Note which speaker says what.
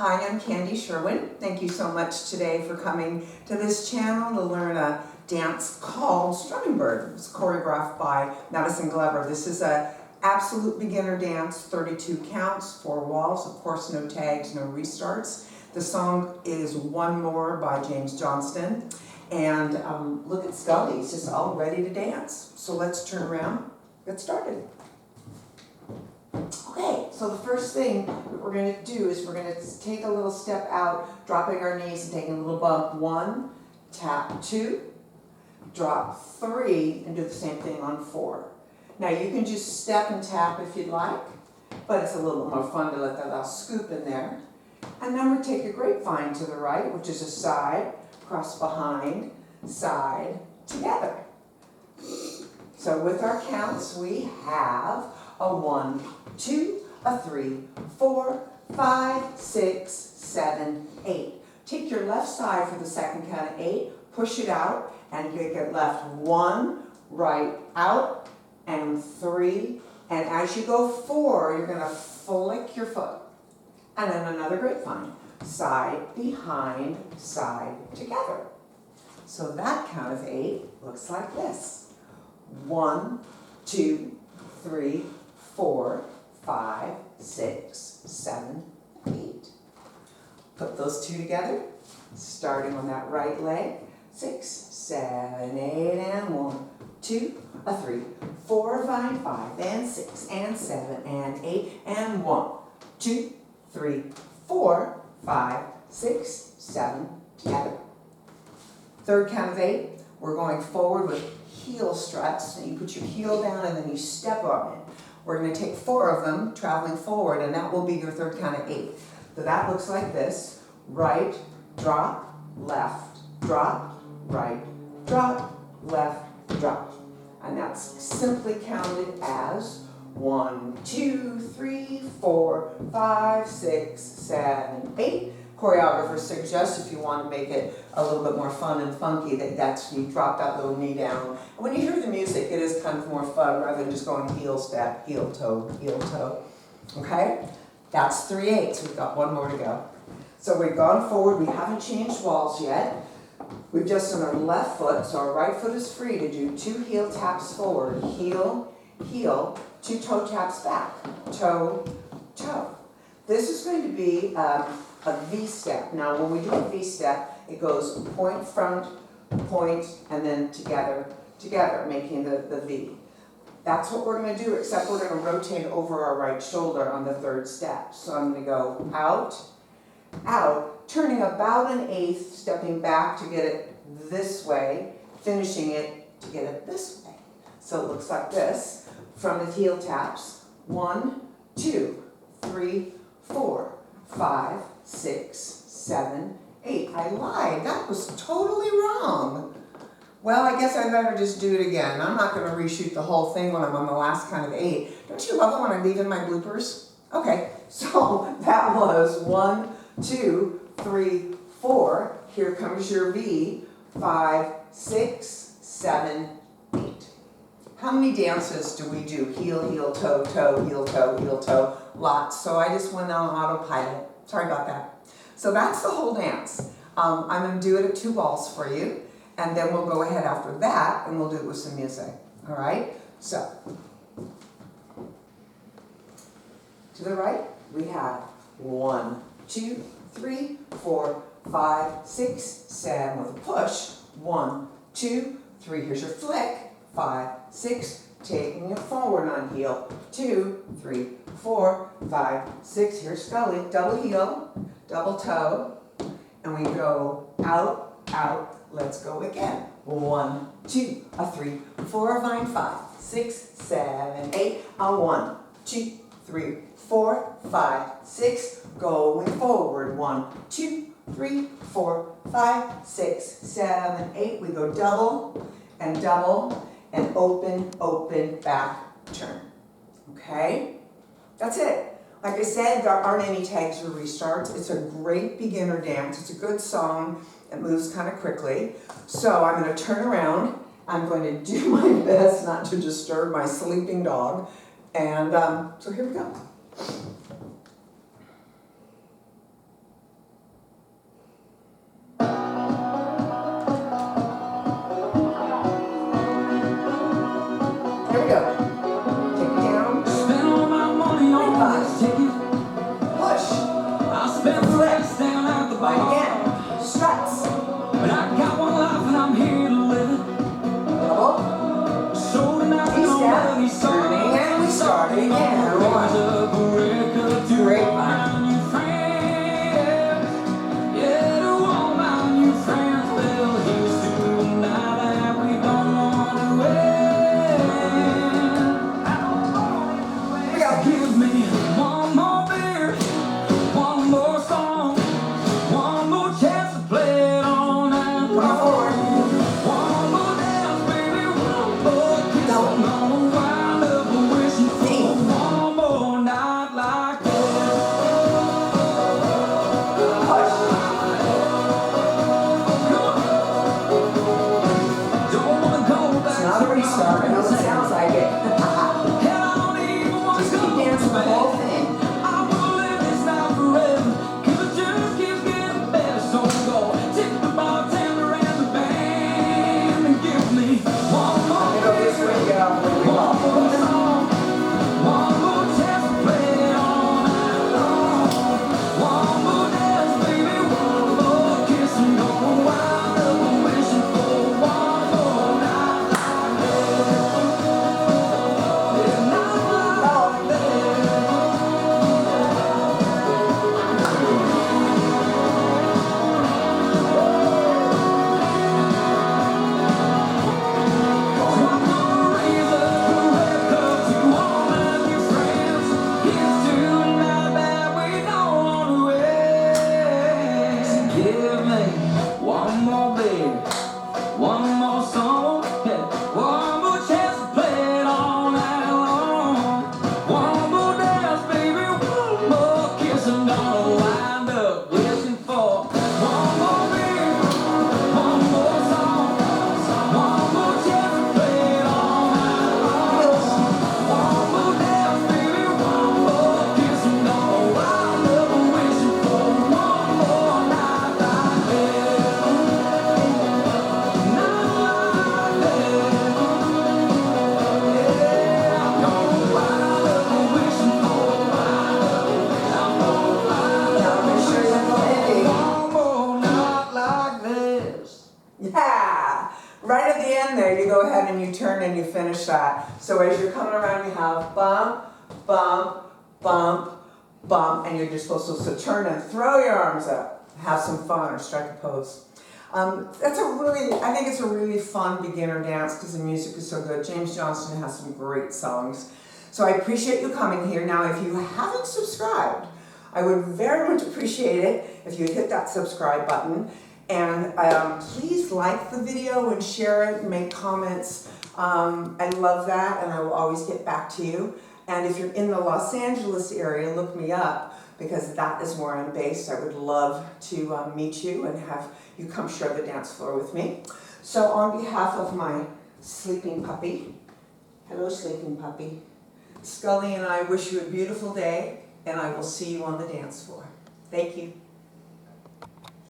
Speaker 1: Hi, I'm Candy Sherwin. Thank you so much today for coming to this channel to learn a dance called Strummingbird. It's choreographed by Madison Glover. This is a absolute beginner dance, 32 counts, 4 walls, of course no tags, no restarts. The song is One More by James Johnston. And look at Scully, he's just all ready to dance. So let's turn around, get started. Okay, so the first thing that we're going to do is we're going to take a little step out, dropping our knees and taking a little bump. 1, tap 2, drop 3, and do the same thing on 4. Now you can just step and tap if you'd like, but it's a little bit more fun to let that little scoop in there. And then we take a grapevine to the right, which is a side, cross behind, side, together. So with our counts, we have a 1, 2, a 3, 4, 5, 6, 7, 8. Take your left side for the second count of 8, push it out, and take it left 1, right out, and 3. And as you go 4, you're going to flick your foot. And then another grapevine. Side, behind, side, together. So that count of 8 looks like this. 1, 2, 3, 4, 5, 6, 7, 8. Put those two together, starting on that right leg. 6, 7, 8, and 1, 2, a 3, 4, 5, and 6, and 7, and 8, and 1, 2, 3, 4, 5, 6, 7, together. Third count of 8, we're going forward with heel struts. And you put your heel down and then you step on it. We're going to take 4 of them, traveling forward, and that will be your third count of 8. So that looks like this. Right, drop, left, drop, right, drop, left, drop. And that's simply counted as 1, 2, 3, 4, 5, 6, 7, 8. Choreographers suggest if you want to make it a little bit more fun and funky, that's you drop that little knee down. And when you hear the music, it is kind of more fun rather than just going heel step, heel toe, heel toe. Okay? That's 3/8. We've got 1 more to go. So we've gone forward. We haven't changed walls yet. We've just done our left foot, so our right foot is free to do 2 heel taps forward. Heel, heel, 2 toe taps back. Toe, toe. This is going to be a V step. Now when we do a V step, it goes point, front, point, and then together, together, making the V. That's what we're going to do, except we're going to rotate over our right shoulder on the 3rd step. So I'm going to go out, out, turning about 1/8, stepping back to get it this way, finishing it to get it this way. So it looks like this from the heel taps. 1, 2, 3, 4, 5, 6, 7, 8. I lied. That was totally wrong. Well, I guess I better just do it again. I'm not going to reshoot the whole thing when I'm on the last count of 8. Don't you love it when I leave in my bloopers? Okay, so that was 1, 2, 3, 4. Here comes your V. 5, 6, 7, 8. How many dances do we do? Heel, heel, toe, toe, heel, toe, lots. So I just went on autopilot. Sorry about that. So that's the whole dance. I'm going to do it at 2 balls for you, and then we'll go ahead after that, and we'll do it with some music. All right? So, to the right, we have 1, 2, 3, 4, 5, 6, 7 with a push. 1, 2, 3. Here's your flick. 5, 6. Taking it forward on heel. 2, 3, 4, 5, 6. Here's Scully. Double heel, double toe. And we go out, out. Let's go again. 1, 2, a 3, 4, 5, 6, 7, 8. A 1, 2, 3, 4, 5, 6. Going forward. 1, 2, 3, 4, 5, 6, 7, 8. We go double and double. And open, open, back, turn. Okay? That's it. Like I said, there aren't any tags or restarts. It's a great beginner dance. It's a good song. It moves kind of quickly. So I'm going to turn around. I'm going to do my best not to disturb my sleeping dog. And so here we go.
Speaker 2: spent the rest down at the
Speaker 1: Right
Speaker 2: bar.
Speaker 1: again. Struts.
Speaker 2: But I got one life and I'm here to live it.
Speaker 1: Double.
Speaker 2: So tonight
Speaker 1: Two
Speaker 2: we're
Speaker 1: step.
Speaker 2: gonna be
Speaker 1: Turning and we start again. One. Great line.
Speaker 2: Give me one more beer, one more song, one more chance to play it all night
Speaker 1: Come on
Speaker 2: long.
Speaker 1: forward.
Speaker 2: One more dance, baby, one more kiss. I'm gonna wind up wishing for one more night like this.
Speaker 1: Push.
Speaker 2: Don't wanna go back.
Speaker 1: It's not a restart. I know it sounds like it. Just keep dancing the whole thing.
Speaker 2: I will live this night forever, 'cause it just keeps getting better. So go tip the bartender and the band and give me one more
Speaker 1: I'm gonna go this way, get off the way.
Speaker 2: one more song, one more chance to play it all night long. One more dance, baby, one more kiss. I'm gonna wind up wishing for one more night like this. Yeah, night like this. Give me one more beer, one more song, yeah, one more chance to play it all night long. One more dance, baby, one more kiss. I'm gonna wind up wishing for one more beer, one more song, one more chance to play it all night long. One more dance, baby, one more kiss. I'm gonna wind up wishing for one more night like this. Night like this. Yeah, I'm gonna wind up wishing for
Speaker 1: Now make sure you're not ending.
Speaker 2: one more night like this.
Speaker 1: Yeah. Right at the end there, you go ahead and you turn and you finish that. So as you're coming around, you have bump, bump, bump, bump, and you're just supposed to turn and throw your arms up. Have some fun or strike a pose. I think it's a really fun beginner dance because the music is so good. James Johnston has some great songs. So I appreciate you coming here. Now, if you haven't subscribed, I would very much appreciate it if you hit that subscribe button. And please like the video and share it and make comments. I love that, and I will always get back to you. And if you're in the Los Angeles area, look me up, because that is where I'm based. I would love to meet you and have you come share the dance floor with me. So on behalf of my sleeping puppy, hello sleeping puppy, Scully and I wish you a beautiful day, and I will see you on the dance floor. Thank you.